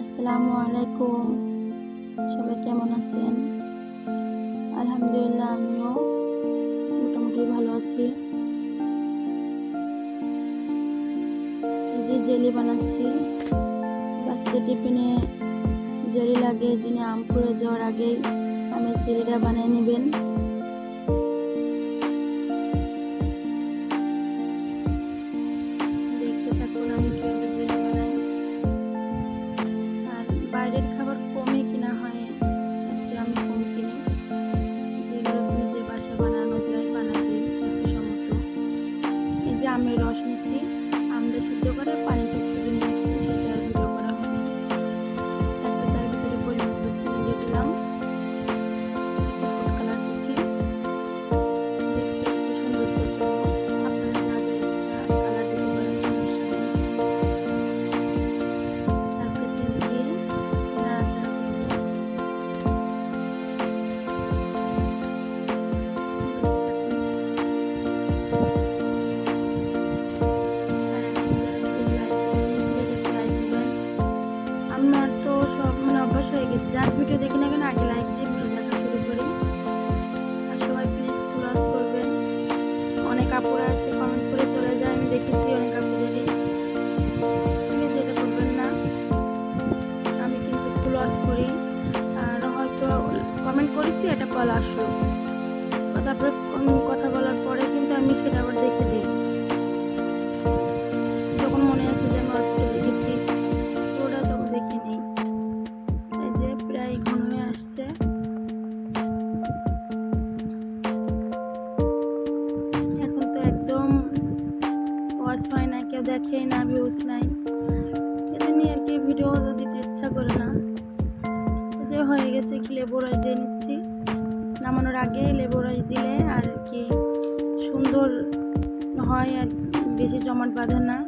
আসসালামু আলাইকুম। সবাই কেমন আছেন? আলহামদুলিল্লাহ, আমিও মোটামুটি ভালো আছি। এই যে জেলি বানাচ্ছি। বাচ্চাদের টিফিনে জেলি লাগে, যিনি আম পুড়ে যাওয়ার আগেই আমের জেলিটা বানিয়ে নেবেন। দেখতে থাকুন আমি কীভাবে জেলি বানাই। আর বাইরের খাবার কমই কিনা হয়, আমি কম কিনি। যেগুলো নিজের বাসায় বানানো যায় বানাই দিই স্বাস্থ্যসম্মত। এই যে আমের রস নিচ্ছি, আমটা সিদ্ধ করে পানিটা শুধু নিয়েছি, সেটা আর ভিডিও করা হয়নি। তারপর তার ভিতরে পরিমাণ মতো চিনি দিয়ে দিলাম, একটু ফুড কালার দিচ্ছি দেখতে একটু সৌন্দর্যের জন্য। আপনারা যা যা ইচ্ছা কালার দিতে পারেন, সমস্যা নেই। তারপরে চিনি দিয়ে নাড়াচাড়া করবো। আমার তো সব অভ্যাস হয়ে গেছে, যার ভিডিও দেখি না কেন আগে লাইক দিয়ে ভিডিও দেখা শুরু করি। আর সবাই প্লিজ ক্লোজ করবেন। অনেক আপুরা আছে কমেন্ট করে চলে যায়, আমি দেখেছি অনেক আপুদেরই। প্লিজ এটা করবেন না, আমি কিন্তু ক্লোজ করি। আর হয়তো কমেন্ট করেছি, এটা কল আসলো, তারপরে কথা বলার পরে কিন্তু আমি সেটা আবার দেখে দিই। তখন মনে আছে যে আমি অল্প দেখেছি, ওটা তখন দেখে নিই। এই যে প্রায় ঘন হয়ে আসছে। এখন তো একদম ওয়াচ হয় না, কেউ দেখেই না, ভিউজ নাই, এটা নিয়ে আর কি ভিডিও দিতে ইচ্ছা করে না। যে হয়ে গেছে, কি লেবু রস দিয়ে নিচ্ছি। নামানোর আগে লেবু রস দিলে আর কি সুন্দর হয়, আর বেশি জমাট বাঁধে না।